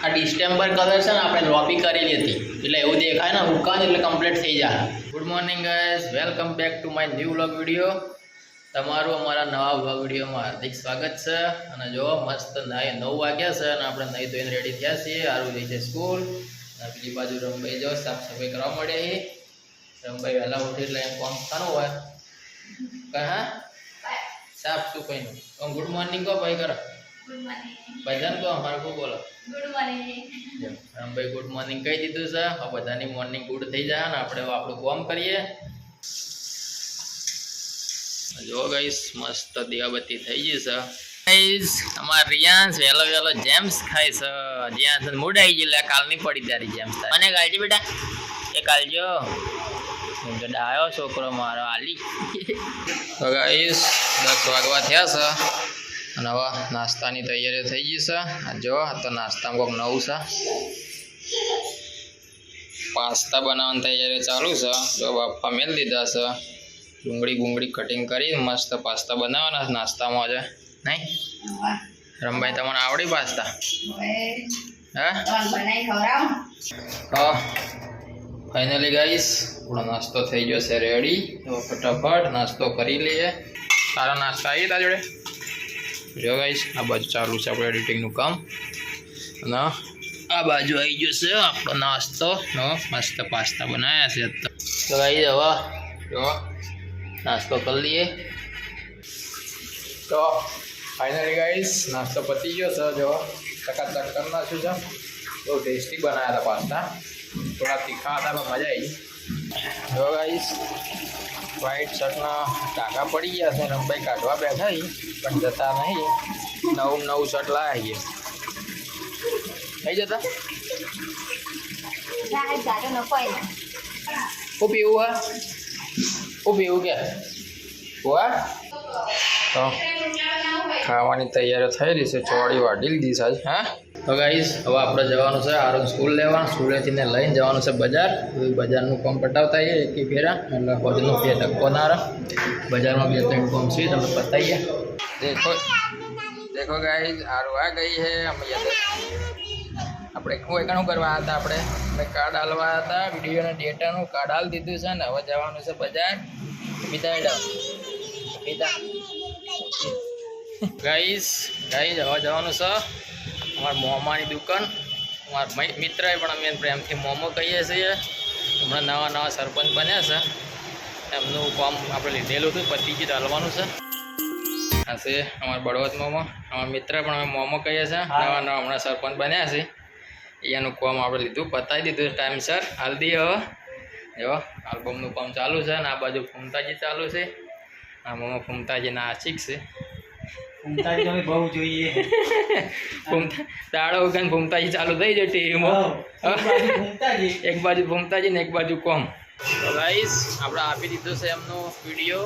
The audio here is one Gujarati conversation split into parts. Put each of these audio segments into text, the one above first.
આ ડિસ્ટેમ્બર કલર છે ને આપણે લોપી કરેલી હતી એટલે એવું દેખાય ને ઉકાન એટલે કમ્પ્લીટ થઈ જાય. Good morning guys, welcome back to my new vlog video. તમારું અમારા નવા વ્લોગ વિડીયોમાં હાર્દિક સ્વાગત છે. અને જો મસ્ત 9 વાગ્યા છે અને આપણે નહીં ધોઈને રેડી થયા છીએ. આરું જઈ છે સ્કૂલ. પેલી બાજુ રમભાઈ જો સાફ સફાઈ કરવા મળે. રમભાઈ વહેલા ઉઠી એટલે એમ કામ કરવું હોય કઈ હા સાફ શું કઈ નું ગુડ મોર્નિંગ કહો ભાઈ કરો બધાને કહો અમારે શું બોલો ગુડ મોર્નિંગ. રમભાઈ ગુડ મોર્નિંગ કહી દીધું છે. બધાની મોર્નિંગ ગુડ થઈ જાય ને આપણે આપણું કામ કરીએ. જો ગાઈસ મસ્ત દીવાબત્તી થઈ ગઈ છે. ગાઈસ અમાર રિયાન્સ વેલો વેલો જેમ્સ ખાય છે. જ્યાં મૂડ આવી ગયેલા કાલની પડી તારી જેમ્સ થાય મને કાલજી બેટા એ કાલજો તો ડાયો છોકરો મારો આલી. તો ગાઈસ 10 વાગવા થયા છે અને હવે નાસ્તાની તૈયારી થઈ ગઈ છે. જો આ તો નાસ્તામાં કોઈક નવું છે. પાસ્તા બનાવવાની તૈયારી ચાલુ છે. જો બાપા મેલ દીધા છે. ડુંગળી કટિંગ કરી મસ્ત પાસ્તા બનાવવાના નાસ્તામાં આજે નહીં. રમભાઈ તમને આવડી પાસ્તા હા ફાઇનલી ગાઈસ આપણો નાસ્તો થઈ ગયો છે રેડી. તો ફટાફટ નાસ્તો કરી લઈએ. સારા નાસ્તા આવી તા જોડે જો ગાઈસ. આ બાજુ ચાલુ છે આપણે એડિટિંગનું કામ અને આ બાજુ આવી ગયો છે આપણો નાસ્તો મસ્ત પાસ્તા બનાવ્યા છે. તો ગાઈસ હવે જો નાસ્તો કરી લઈએ. તો ફાઇનલી ગાઈસ નાસ્તો પતી ગયો છે. જો ચકાચક કરી નાખ્યું છે. બહુ ટેસ્ટી બનાવ્યા હતા પાસ્તા. થોડા તીખા હતા પણ મજા આવી. જો ગાઈસ વ્હાઈટ શર્ટના ટાંકા પડી ગયા છે. રમભાઈ કાઢવા બેઠા પણ જતા નહીં. નવું શર્ટ લાવ્યા નહીં જતા. શું પીવું હા શું પીવું કે હોવા તો ખાવાની તૈયારી થઈ રહી છે. ચોળી વાઢી લીધી સાહેબ. હા તો ગાઈસ હવે આપણે જવાનું છે આરોન સ્કૂલ લેવા. સ્કૂલેથી ને લઈને જવાનું છે બજાર. બજારનું કામ પટાવતા આવીએ એક ફેરા એટલે હોજનો ફેર ધક્કો ના રહે. બજારમાં 2-3 કામ છે તમે પતાવીએ. દેખો ગાઈસ આરું આ ગઈ છે. આપણે શું કરવા હતા આપણે કાર્ડ હાલવા હતા વિડીયોના ડેટાનું કાર્ડ હાલ દીધું છે ને હવે જવાનું છે બજાર. ગાઈસ હવે જવાનું છે અમારા મોમાની દુકાન. અમારા મિત્રએ પણ અમે પ્રેમથી મોમો કહીએ છીએ. હમણાં નવા સરપંચ બન્યા છે. એમનું કામ આપણે લીધેલું હતું પતિ ગીત હાલવાનું છે. આ છે અમારા બળવત મોમો. અમારા મિત્ર પણ અમે મોમો કહીએ છીએ. નવા હમણાં સરપંચ બન્યા છે. એનું કામ આપણે લીધું પતાવી દીધું ટાઈમસર હાલ દઈએ. હવે જો આલ્બમનું કામ ચાલુ છે ને આ બાજુ ફૂમતાજી ચાલુ છે. આ મોમો ફૂમતાજીના આશિક છે. બહુ જોઈએ દાડો વગર ફૂમતાજી ચાલુ થઈ જાય ટીવીમાં. એક બાજુ ફૂમતાજી ને એક બાજુ કોમ. તો ગાઈસ આપણે આપી દીધો છે એમનો વિડીયો.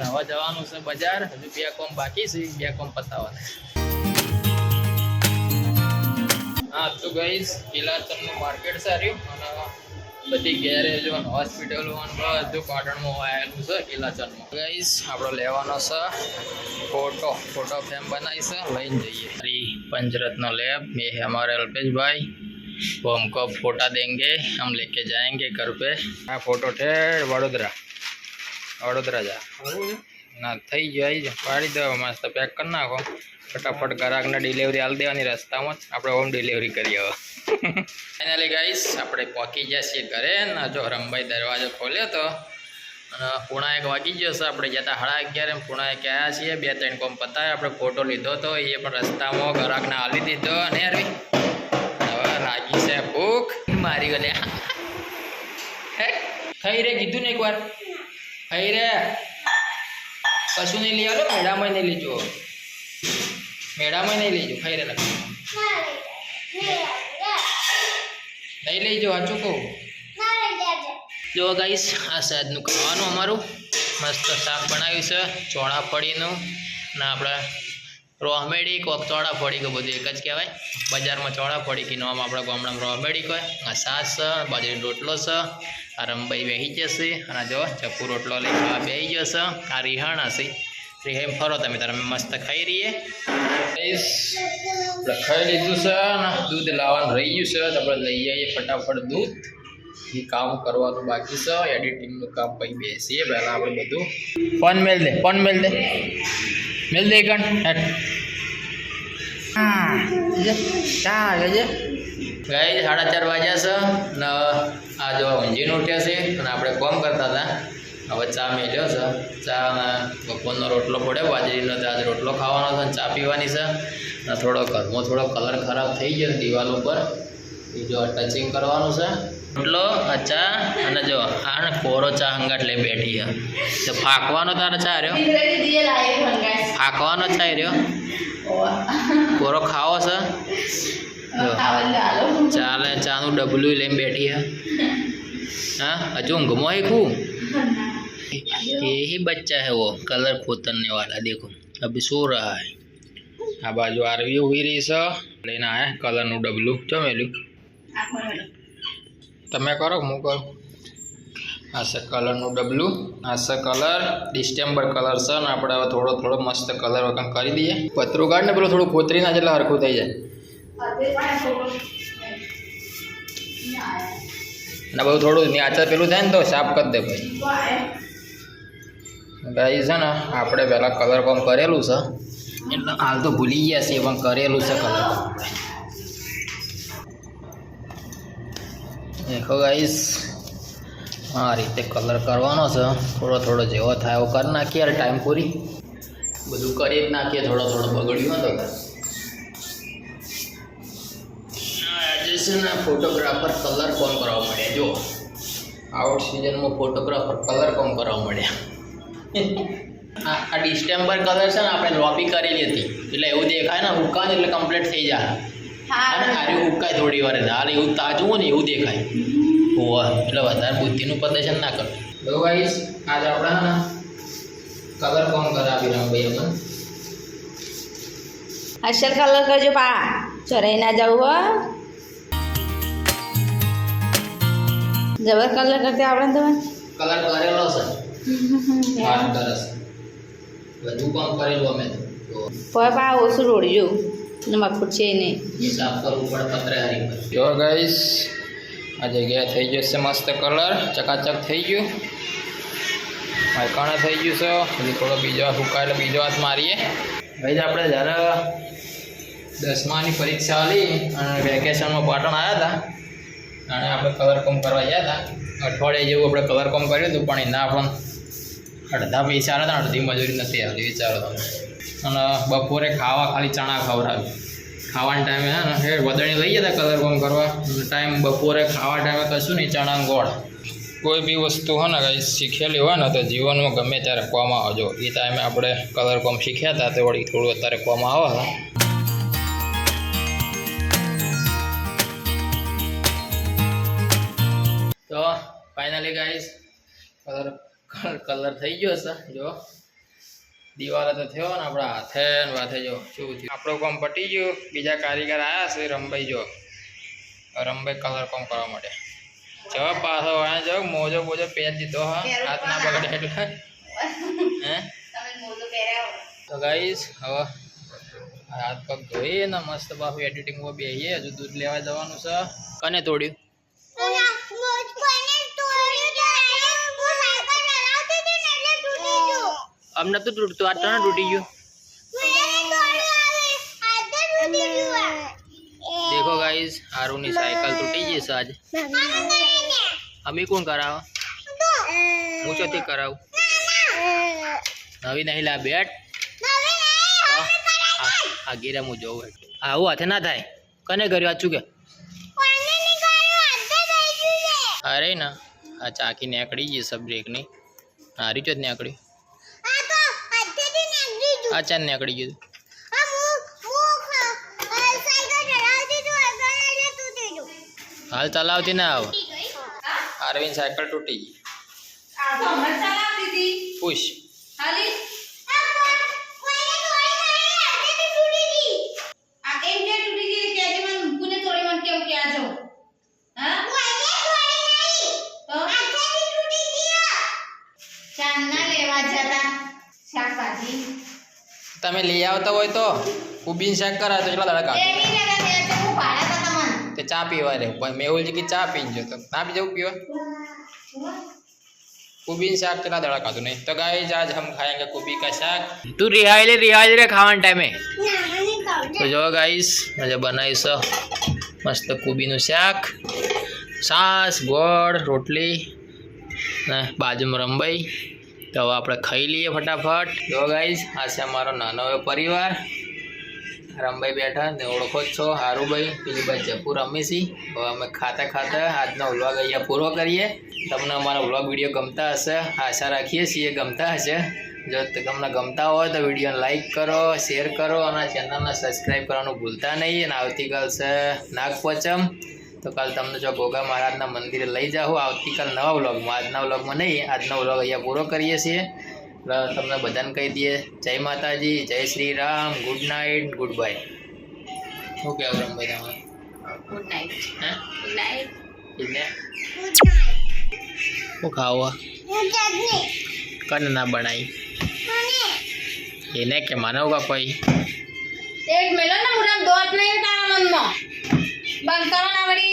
હવે જવાનું છે બજાર. હજુ 2 કોમ બાકી છે. 2 કોમ પતાવવાના. હા તો ગાઈસ કિલાચરનું માર્કેટ સાર્યું અને બધી ગેરેજો અને હોસ્પિટલો અને બધું પાટણમાં આવેલું છે કિલાચરમાં. ગાઈસ આપણો લેવાનો છે फोटो फ्रेम बनाई से लઈને जइए. पंचरत्न लैब ये है हमारे अल्पेश भाई. वो हमको फोटा देंगे हम लेके जाएंगे घर पे. हाँ फोटो ठेठ वडोदरा जा ना थी जाए पाड़ी दो मस्त पैक कर नाखो. फटाफट ग्राहकने डिलीवरी हाल देवानी रस्तामां ज आपणे होम डिलीवरी करीए. फाइनली गाइस આપણે પહોંચી ગયા છીએ ઘરે. ને જો રમભાઈ દરવાજો ખોલ્યો તો અને 1:30 વાગી ગયો છે. આપણે જતા 11:30 1:30 આવ્યા છીએ. 2-3 કોમ પતાવ્યા. આપણે ફોટો લીધો તો એ પણ રસ્તામાં ગ્રાહકને હાલી દીધો. અને યાર હવે લાગી છે ભૂખ મારી ગલે. ખાઈ રે કીધું ને એકવાર ખાઈ રે. કશું નહીં લઈ આવ્યો. મેળામાં નહીં લીધો. મેળામાં નહીં લઈ જાઓ. ખાઈ રે નહીં લઈ જાઓ. સાચું કહું. જો ગાઈસ આ સાદનું ખાવાનું અમારું મસ્ત શાક બનાવ્યું છે ચોળાફળીનું. ને આપણે રોહમેડી કોક ચોળાફળી કે બધું એક જ કહેવાય. બજારમાં ચોળાફળી કે નામ આપણા ગામડામાં રોહમેડી કહે. આ સાસ છે બાજરી રોટલો છે. આ રમભાઈ બેસી જશે અને જો ચપ્પુ રોટલો લઈ બેસી જશે. આ રિહાણા છે ફ્રી હેમ ફરો તમે તારે મસ્ત ખાઈ રહીએ. આપણે ખાઈ લીધું છે ને દૂધ લાવવાનું રહી ગયું છે તો આપણે લઈ આવીએ ફટાફટ દૂધ. એ કામ કરવાનું બાકી છે, એડિટિંગનું કામ પછી બેસીએ પહેલાં આપણે બધું. ફોન મેલ દે મેલ દે કણ હેઠ. હા ચાલે છે ગાઈ 4:30 વાગ્યા છે ને આ જો ઊંઝીને ઉઠ્યા છે અને આપણે કોમ કરતા હતા. હવે ચા મેલ્યો છે, ચા બપોરનો રોટલો પડ્યો બાજરીનો, તો આજે રોટલો ખાવાનો છે અને ચા પીવાની છે. અને થોડો ઘરમાં થોડો કલર ખરાબ થઈ ગયો દિવાલ ઉપર, એ જો ટચિંગ કરવાનું છે. રોટલો આ ચા અને જો આ ને કોરો ચા હંગાટ લઈ બેઠી છે. તો ફાંકવાનો તારે ચા રહ્યો, ફાંકવાનો ચા રહ્યો, કોરો ખાવો છે. ચાલે ચાનું ડબલું લઈને બેઠી હે. हाँ अजू ऊँघमो है खूब. यही बच्चा है वो कलर खोतरने वाला, देखो अभी सो रहा है. आ बाजू आरवी हुई रही से लेना है कलर नु डबलू चो मेलू तमे करो मु करो. आ से कलर नु डबलू, आ से कलर डिस्टेम्बर कलर से ने આપણે હવે થોડો થોડો મસ્ત કલર વગર કરી દઈએ. પતરું કાઢ ને પેલો થોડું કોતરી ના જેટલા હરખું થઈ જાય ના બધું થોડું ન્યાચર પેલું થાય ને તો સાફ કરી દે ભાઈ. ગાઈસ છે ને આપણે પહેલાં કલર કોમ કરેલું છે એટલે હાલ તો ભૂલી ગયા છીએ પણ કરેલું છે કલર કોમ. દેખો ગાઈસ આ રીતે કલર કરવાનો છે, થોડો થોડો જેવો થાય એવો કરી નાખીએ. યાર ટાઈમ પૂરી બધું કરી જ નાખીએ, થોડો થોડો બગડ્યું તો આજે છે ને ફોટોગ્રાફર કલર કોમ કરવા મળ્યા. જો આઉટ સિઝનમાં ફોટોગ્રાફર કલર કોમ કરવા મળ્યા. આ ડિસ્ટેમ્બર કલર છે ને આપણે લોપી કરેલી હતી એટલે એવું દેખાય ને હુકાય ને એટલે કમ્પ્લીટ થઈ જાય. અને આરે હુકાય થોડી વાર હાલ એવું તાજું હોય ને એવું દેખાય હોવા એટલે વધારે બુદ્ધિનું પ્રદર્શન ના કરો. તો ગાઈસ આજે આપણે ને કલર કોમ કરાવી રહ્યા ભાઈ અમને. અસલ કલર કરજો પા, ચોરાઈ ના જવું હો. જબર કલર કરતે આપણે તમે કલર કરેલો છે વાત કરસ બધું કામ કરેલું અમે તો પર પા ઓછું રોડજો ને મફુટ છે નહીં હિસાબ કરવું પડે પત્રે હારી પર. જો ગાઈસ આ જગ્યાએ થઈ જશે મસ્ત કલર, ચકાચક થઈ ગયું, માયકાણા થઈ ગયું છે. હજી થોડો બીજો ફૂકા એટલે બીજો હાથ મારીએ. ભાઈ આપણે જ્યારે 10માની પરીક્ષા આલી અને વેકેશનમાં પાટણ આવ્યા હતા અને આપણે કલર કોમ કરવા ગયા હતા. અઠવાડિયે જેવું આપણે કલર કોમ કર્યું હતું પણ એના પણ અડધા પૈસા હતા, અડધી મજૂરી નથી આવી વિચારો તમે. અને બપોરે ખાવા ખાલી ચણા ખવડાવ્યું. ખાવાના ટાઈમે હે ને એ વદણી લઈ ગયા હતા કલર કોમ કરવા, ટાઈમ બપોરે ખાવા ટાઈમે કશું નહીં, ચણા ગોળ. કોઈ બી વસ્તુ હોય ને કંઈ શીખેલી હોય ને તો જીવનમાં ગમે ત્યારે કોમ આવજો. એ ટાઈમે આપણે કલર કોમ શીખ્યા હતા તો વળી થોડું અત્યારે કોમ આવે. તો ફાઇનલી ગાઈસ કલર થઈ ગયો છે. જો દિવાલે તો થયો ને આપણા હાથે ને વાથે જો શું થયું. આપણું કોમ પટી ગયું, બીજા કારીગર આવ્યા છે રમભાઈ. જો રમભાઈ કલર કોમ કરવા માટે જો પાછો વાળા જો મોજો બોજો પહેર દીધો. હા હાથ ના બગડે એટલે હે. તો ગાઈસ હવે હાથ પગ ધોઈએ ને મસ્ત પાછું એડિટિંગમાં બેસીએ. હજુ દૂધ લેવા જવાનું છે. કને તોડ્યું? આમ નતું તૂટતું, આ ત્રણ તૂટી ગયું. देखो गाइस आरूनी साइकिल टूटी गई है आज. अमी कौन कराव? હું ચોથી કરાવું? નવી નહીં લા બેટ આ ગીરા હું જોઉં આવું હાથે ના થાય. કને કર્યું આચું કે? અરે ના આ ચાકી નીકળી ગઈ સબ બ્રેકની. હારી ચો જ નીકળી. આ ચાંદ નીકળી ગયું. हाल चलावती ना आव. अरविंद साइकिल टूटी गई. पुश ચાંદના લેવા જતા શાકભાજી ભાઈ લઈ આવતા હોય તો કુબીન શાક કરા તો કેટલા દાડા કાઢે તે ચા પીવા રે મેહુલજી की ચા પીને જો તો ના પી જવું પીવા कुबीन साग चला दड़ा का नहीं तो गाइस आज हम खाएंगे कुबी का साग तू रिहाई रे खावा टाइम तो जो गाइस मजा बनाई सो मस्त कुबी नु शाक छास गोड़ रोटली ने बाजू में रंबाई तो अब आप खाई लीए फटाफट जो गाइस आज से हमारा नानो परिवार रमभाई बैठा ने ओळखो छो हारू भाई पीली बाई जपू रमी હવે અમે ખાતા ખાતા આજનો વ્લોગ અહીંયા પૂરો કરીએ તમને અમારા વ્લોગ વિડીયો ગમતા હશે આશા રાખીએ છીએ ગમતા હશે જો તમને ગમતા હોય તો વિડીયોને લાઈક કરો શેર કરો અને ચેનલને સબસ્ક્રાઈબ કરવાનું ભૂલતા નહીં અને આવતીકાલ છે નાગપંચમ તો કાલ તમને જો ગોગા મહારાજના મંદિરે લઈ જાઓ આવતીકાલ નવા વ્લોગમાં આજના વ્લોગમાં નહીં આજનો વ્લોગ અહીંયા પૂરો કરીએ છીએ તમને બધાને કહી દઈએ જય માતાજી જય Shri Ram good night good bye શું કહેવું રમભાઈ તમારે ગુડ નાઇટ હે ગુડ નાઇટ એટલે શું ખાવા કને ના બનાવી એને કે માનવ કા કોઈ એક મેલો ને મુરામ દોત નહીં તારા મનમાં બંધ કરો ના વળી